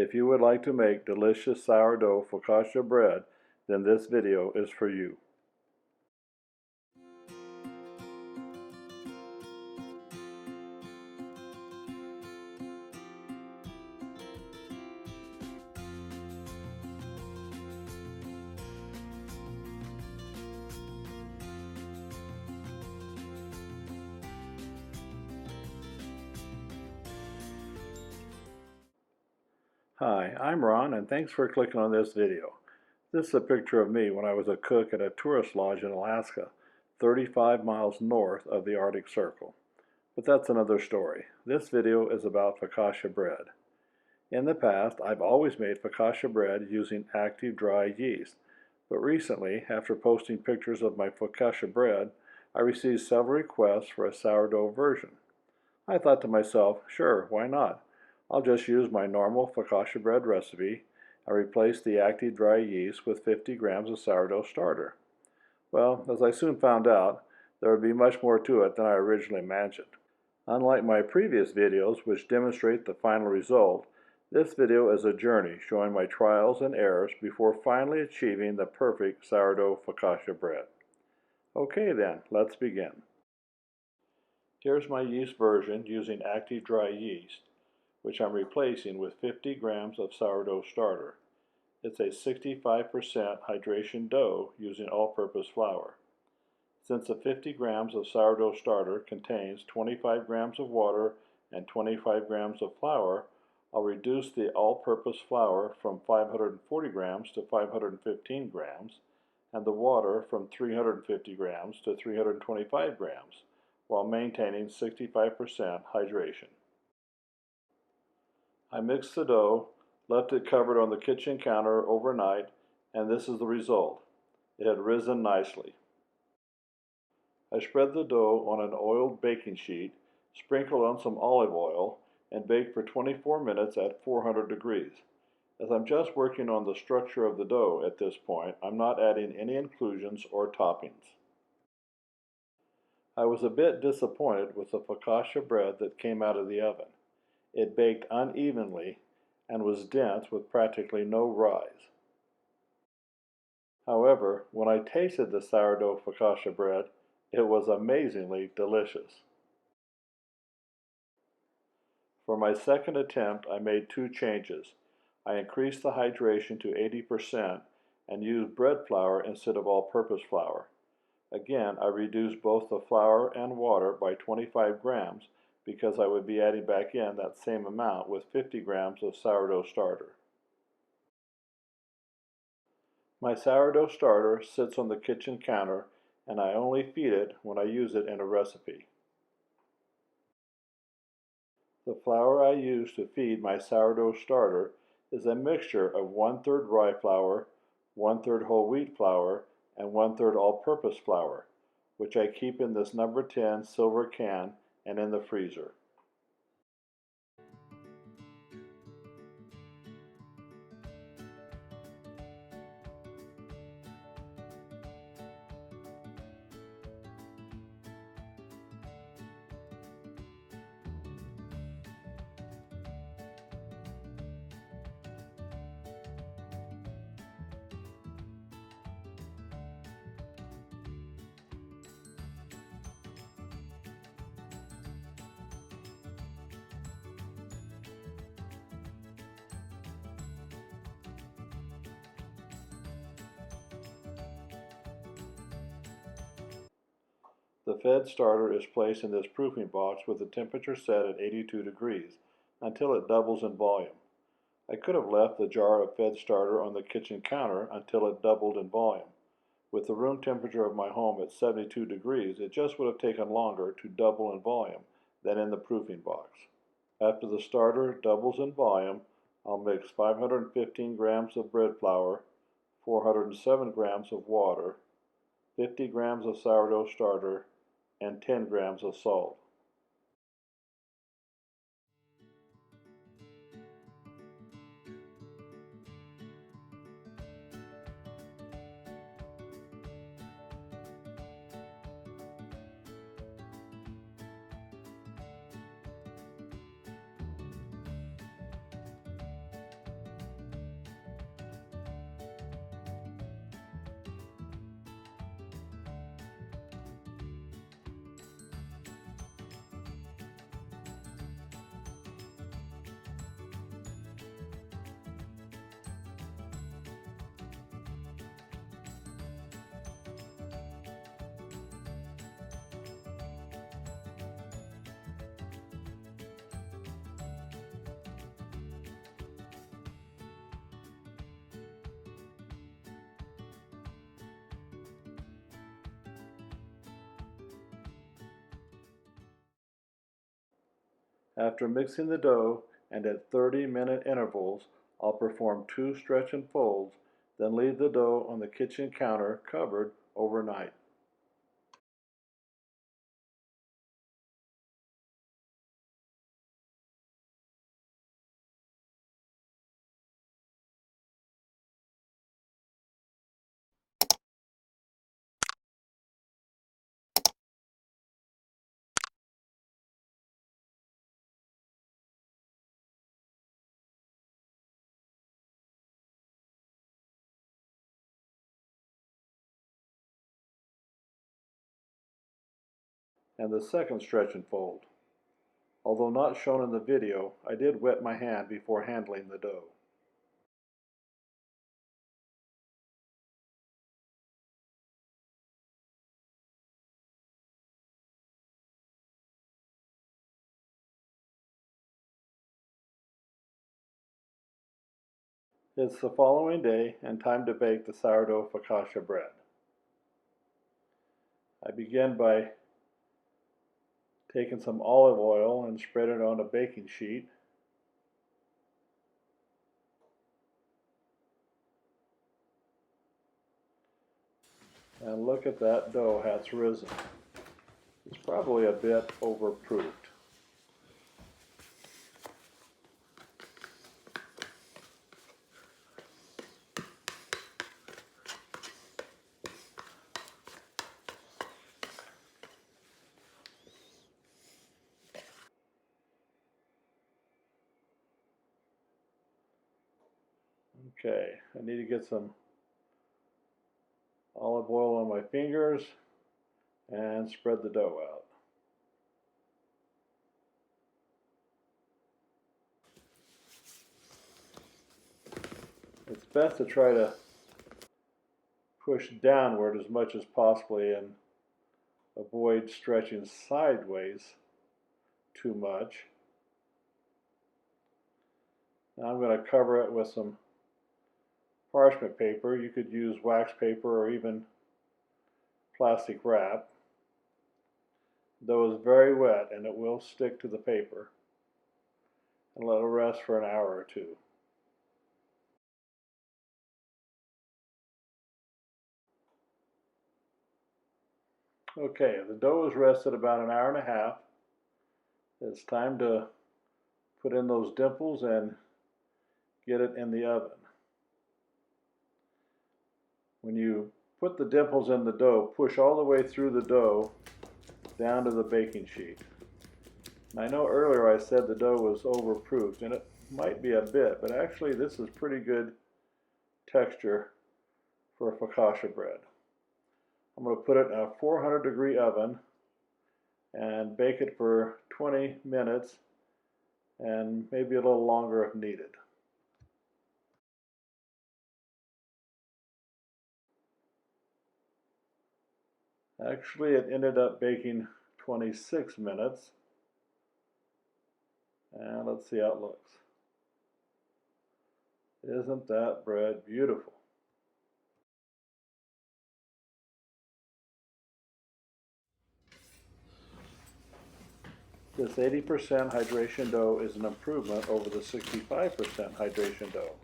If you would like to make delicious sourdough focaccia bread, then this video is for you. Hi, I'm Ron, and thanks for clicking on this video. This is a picture of me when I was a cook at a tourist lodge in Alaska, 35 miles north of the Arctic Circle. But that's another story. This video is about focaccia bread. In the past, I've always made focaccia bread using active dry yeast, but recently, after posting pictures of my focaccia bread, I received several requests for a sourdough version. I thought to myself, sure, why not? I'll just use my normal focaccia bread recipe and replace the active dry yeast with 50 grams of sourdough starter. Well, as I soon found out, there would be much more to it than I originally imagined. Unlike my previous videos, which demonstrate the final result, this video is a journey showing my trials and errors before finally achieving the perfect sourdough focaccia bread. Okay then, let's begin. Here's my yeast version using active dry yeast, which I'm replacing with 50 grams of sourdough starter. It's a 65% hydration dough using all-purpose flour. Since the 50 grams of sourdough starter contains 25 grams of water and 25 grams of flour, I'll reduce the all-purpose flour from 540 grams to 515 grams, and the water from 350 grams to 325 grams, while maintaining 65% hydration. I mixed the dough, left it covered on the kitchen counter overnight, and this is the result. It had risen nicely. I spread the dough on an oiled baking sheet, sprinkled on some olive oil, and baked for 24 minutes at 400 degrees. As I'm just working on the structure of the dough at this point, I'm not adding any inclusions or toppings. I was a bit disappointed with the focaccia bread that came out of the oven. It baked unevenly and was dense with practically no rise. However, when I tasted the sourdough focaccia bread, it was amazingly delicious. For my second attempt, I made two changes. I increased the hydration to 80% and used bread flour instead of all-purpose flour. Again, I reduced both the flour and water by 25 grams because I would be adding back in that same amount with 50 grams of sourdough starter. My sourdough starter sits on the kitchen counter, and I only feed it when I use it in a recipe. The flour I use to feed my sourdough starter is a mixture of 1/3 rye flour, 1/3 whole wheat flour, and 1/3 all-purpose flour, which I keep in this number 10 silver can and in the freezer. The fed starter is placed in this proofing box with the temperature set at 82 degrees until it doubles in volume. I could have left the jar of fed starter on the kitchen counter until it doubled in volume. With the room temperature of my home at 72 degrees, it just would have taken longer to double in volume than in the proofing box. After the starter doubles in volume, I'll mix 515 grams of bread flour, 407 grams of water, 50 grams of sourdough starter, and 10 grams of salt. After mixing the dough and at 30-minute intervals, I'll perform 2 stretch and folds, then leave the dough on the kitchen counter covered overnight. And the second stretch and fold. Although not shown in the video, I did wet my hand before handling the dough. It's the following day and time to bake the sourdough focaccia bread. I begin by taking some olive oil and spread it on a baking sheet. And look at that dough, how it's risen. It's probably a bit overproofed. Okay, I need to get some olive oil on my fingers and spread the dough out. It's best to try to push downward as much as possible and avoid stretching sideways too much. Now I'm going to cover it with some parchment paper. You could use wax paper or even plastic wrap. Dough is very wet and it will stick to the paper. And let it rest for an hour or two. Okay, the dough is rested about an hour and a half. It's time to put in those dimples and get it in the oven. When you put the dimples in the dough, push all the way through the dough down to the baking sheet. And I know earlier I said the dough was overproofed, and it might be a bit, but actually this is pretty good texture for a focaccia bread. I'm going to put it in a 400-degree oven and bake it for 20 minutes and maybe a little longer if needed. Actually, it ended up baking 26 minutes. And let's see how it looks. Isn't that bread beautiful? This 80% hydration dough is an improvement over the 65% hydration dough.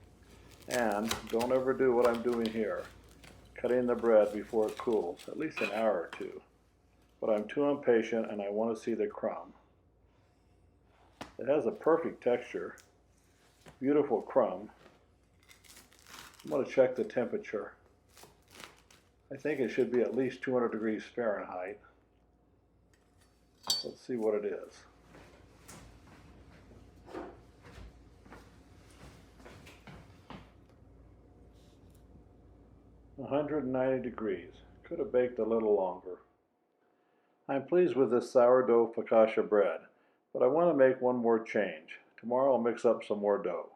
And don't ever do what I'm doing here, cutting the bread before it cools, at least an hour or two. But I'm too impatient and I want to see the crumb. It has a perfect texture, beautiful crumb. I'm going to check the temperature. I think it should be at least 200 degrees Fahrenheit. Let's see what it is. "190 degrees. Could have baked a little longer." I'm pleased with this sourdough focaccia bread, but I want to make one more change. Tomorrow I'll mix up some more dough.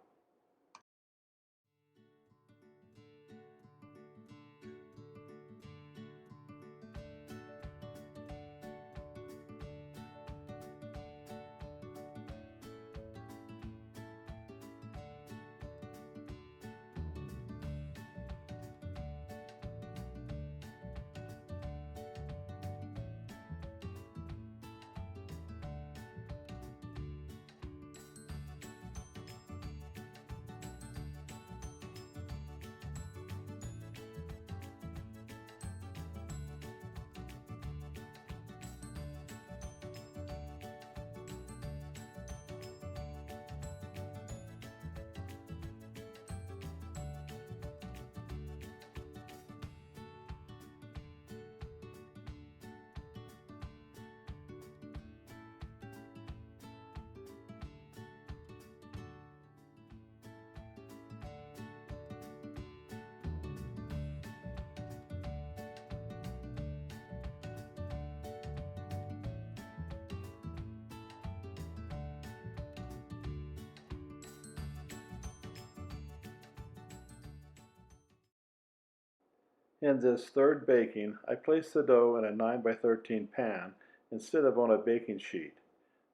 In this third baking, I placed the dough in a 9 by 13 pan instead of on a baking sheet.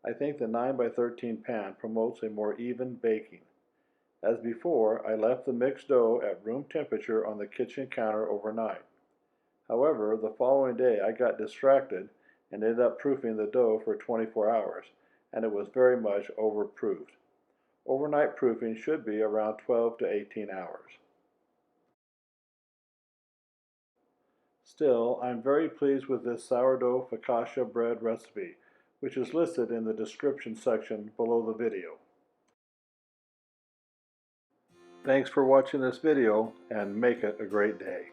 I think the 9 by 13 pan promotes a more even baking. As before, I left the mixed dough at room temperature on the kitchen counter overnight. However, the following day I got distracted and ended up proofing the dough for 24 hours, and it was very much overproofed. Overnight proofing should be around 12 to 18 hours. Still, I'm very pleased with this sourdough focaccia bread recipe, which is listed in the description section below the video. Thanks for watching this video, and make it a great day.